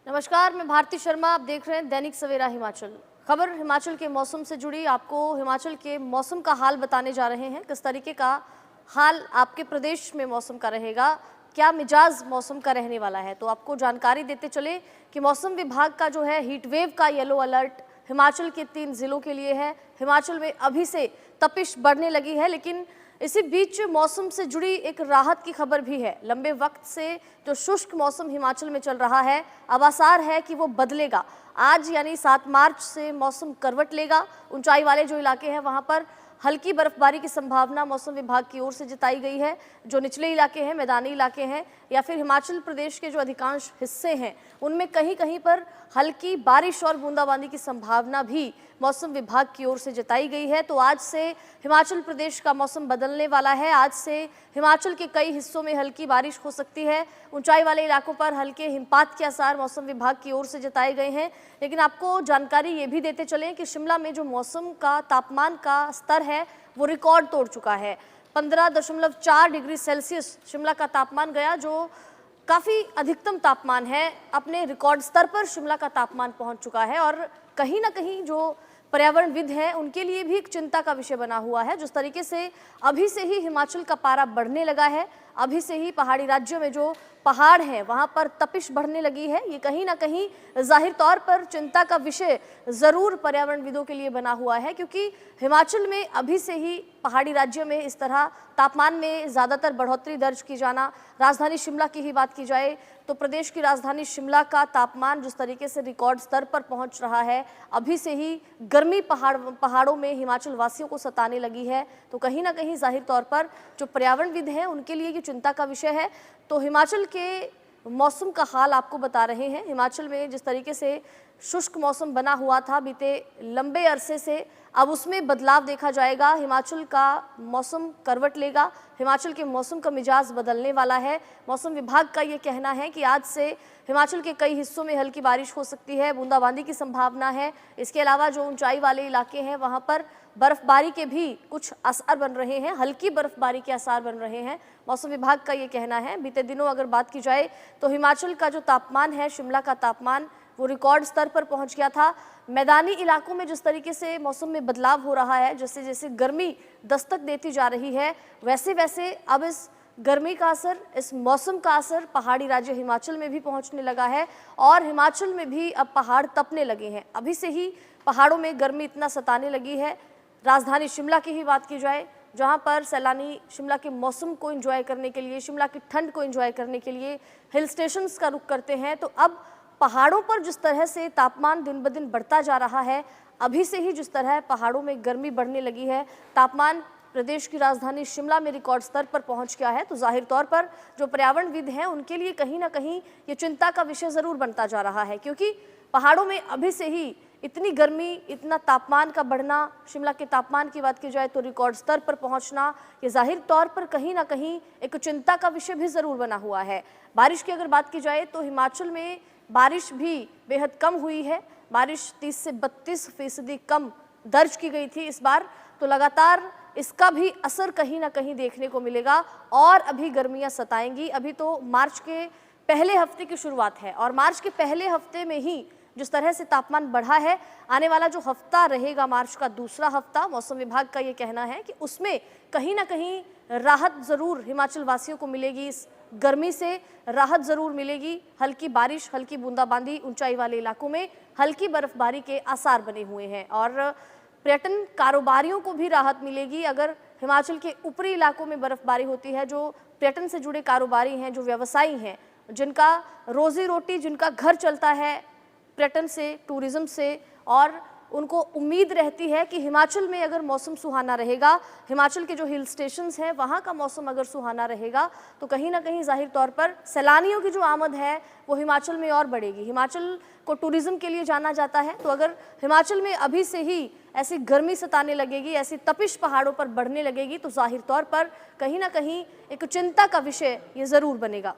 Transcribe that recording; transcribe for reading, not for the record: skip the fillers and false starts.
नमस्कार, मैं भारती शर्मा। आप देख रहे हैं दैनिक सवेरा हिमाचल। खबर हिमाचल के मौसम से जुड़ी। आपको हिमाचल के मौसम का हाल बताने जा रहे हैं। किस तरीके का हाल आपके प्रदेश में मौसम का रहेगा, क्या मिजाज मौसम का रहने वाला है, तो आपको जानकारी देते चले कि मौसम विभाग का जो है हीट वेव का येलो अलर्ट हिमाचल के 3 जिलों के लिए है। हिमाचल में अभी से तपिश बढ़ने लगी है, लेकिन इसी बीच मौसम से जुड़ी एक राहत की खबर भी है। लंबे वक्त से जो शुष्क मौसम हिमाचल में चल रहा है, अब आसार है कि वो बदलेगा। आज यानी 7 मार्च से मौसम करवट लेगा। ऊंचाई वाले जो इलाके हैं वहां पर हल्की बर्फबारी की संभावना मौसम विभाग की ओर से जताई गई है। जो निचले इलाके हैं, मैदानी इलाके हैं या फिर हिमाचल प्रदेश के जो अधिकांश हिस्से हैं, उनमें कहीं कहीं पर हल्की बारिश और बूंदाबांदी की संभावना भी मौसम विभाग की ओर से जताई गई है। तो आज से हिमाचल प्रदेश का मौसम बदलने वाला है। आज से हिमाचल के कई हिस्सों में हल्की बारिश हो सकती है। ऊंचाई वाले इलाकों पर हल्के हिमपात के आसार मौसम विभाग की ओर से जताए गए हैं। लेकिन आपको जानकारी ये भी देते चलें कि शिमला में जो मौसम का तापमान का स्तर है वो रिकॉर्ड तोड़ चुका है। 15.4 डिग्री सेल्सियस शिमला का तापमान गया, जो काफ़ी अधिकतम तापमान है। अपने रिकॉर्ड स्तर पर शिमला का तापमान पहुंच चुका है और कहीं ना कहीं जो पर्यावरणविद हैं उनके लिए भी एक चिंता का विषय बना हुआ है। जिस तरीके से अभी से ही हिमाचल का पारा बढ़ने लगा है, अभी से ही पहाड़ी राज्यों में जो पहाड़ हैं वहां पर तपिश बढ़ने लगी है, ये कहीं ना कहीं जाहिर तौर पर चिंता का विषय जरूर पर्यावरणविदों के लिए बना हुआ है। क्योंकि हिमाचल में अभी से ही पहाड़ी राज्यों में इस तरह तापमान में ज़्यादातर बढ़ोतरी दर्ज की जाना, राजधानी शिमला की ही बात की जाए तो प्रदेश की राजधानी शिमला का तापमान जिस तरीके से रिकॉर्ड स्तर पर पहुंच रहा है, अभी से ही गर्मी पहाड़ों में हिमाचल वासियों को सताने लगी है। तो कहीं ना कहीं जाहिर तौर पर जो पर्यावरणविद हैं उनके लिए ये चिंता का विषय है। तो हिमाचल के मौसम का हाल आपको बता रहे हैं। हिमाचल में जिस तरीके से शुष्क मौसम बना हुआ था बीते लंबे अरसे से, अब उसमें बदलाव देखा जाएगा। हिमाचल का मौसम करवट लेगा, हिमाचल के मौसम का मिजाज बदलने वाला है। मौसम विभाग का ये कहना है कि आज से हिमाचल के कई हिस्सों में हल्की बारिश हो सकती है, बूंदाबांदी की संभावना है। इसके अलावा जो ऊंचाई वाले इलाके हैं वहां पर बर्फबारी के भी कुछ आसार बन रहे हैं, हल्की बर्फबारी के आसार बन रहे हैं। मौसम विभाग का ये कहना है। बीते दिनों अगर बात की जाए तो हिमाचल का जो तापमान है, शिमला का तापमान, वो रिकॉर्ड स्तर पर पहुंच गया था। मैदानी इलाकों में जिस तरीके से मौसम में बदलाव हो रहा है, जैसे जैसे गर्मी दस्तक देती जा रही है, वैसे वैसे अब इस गर्मी का असर, इस मौसम का असर पहाड़ी राज्य हिमाचल में भी पहुंचने लगा है और हिमाचल में भी अब पहाड़ तपने लगे हैं। अभी से ही पहाड़ों में गर्मी इतना सताने लगी है। राजधानी शिमला की ही बात की जाए, जहां पर सैलानी शिमला के मौसम को एंजॉय करने के लिए, शिमला की ठंड को एंजॉय करने के लिए हिल स्टेशंस का रुख करते हैं, तो अब पहाड़ों पर जिस तरह से तापमान दिन ब दिन बढ़ता जा रहा है, अभी से ही जिस तरह पहाड़ों में गर्मी बढ़ने लगी है, तापमान प्रदेश की राजधानी शिमला में रिकॉर्ड स्तर पर पहुंच गया है, तो जाहिर तौर पर जो पर्यावरणविद हैं उनके लिए कहीं ना कहीं ये चिंता का विषय जरूर बनता जा रहा है। क्योंकि पहाड़ों में अभी से ही इतनी गर्मी, इतना तापमान का बढ़ना, शिमला के तापमान की बात की जाए तो रिकॉर्ड स्तर पर पहुंचना, ये जाहिर तौर पर कहीं ना कहीं एक चिंता का विषय भी जरूर बना हुआ है। बारिश की अगर बात की जाए तो हिमाचल में बारिश भी बेहद कम हुई है। बारिश 30 से 32% कम दर्ज की गई थी इस बार। तो लगातार इसका भी असर कहीं ना कहीं देखने को मिलेगा और अभी गर्मियां सताएंगी। अभी तो मार्च के पहले हफ्ते की शुरुआत है और मार्च के पहले हफ्ते में ही जिस तरह से तापमान बढ़ा है, आने वाला जो हफ्ता रहेगा, मार्च का दूसरा हफ्ता, मौसम विभाग का ये कहना है कि उसमें कहीं ना कहीं राहत जरूर हिमाचल वासियों को मिलेगी। इस गर्मी से राहत जरूर मिलेगी। हल्की बारिश, हल्की बूंदाबांदी, ऊंचाई वाले इलाकों में हल्की बर्फबारी के आसार बने हुए हैं और पर्यटन कारोबारियों को भी राहत मिलेगी। अगर हिमाचल के ऊपरी इलाकों में बर्फबारी होती है, जो पर्यटन से जुड़े कारोबारी हैं, जो व्यवसायी हैं, जिनका रोजी रोटी, जिनका घर चलता है पर्यटन से, टूरिज्म से, और उनको उम्मीद रहती है कि हिमाचल में अगर मौसम सुहाना रहेगा, हिमाचल के जो हिल स्टेशंस हैं वहाँ का मौसम अगर सुहाना रहेगा, तो कहीं ना कहीं जाहिर तौर पर सैलानियों की जो आमद है वो हिमाचल में और बढ़ेगी। हिमाचल को टूरिज्म के लिए जाना जाता है, तो अगर हिमाचल में अभी से ही ऐसी गर्मी सताने लगेगी, ऐसी तपिश पहाड़ों पर बढ़ने लगेगी, तो जाहिर तौर पर कहीं ना कहीं एक चिंता का विषय ये ज़रूर बनेगा।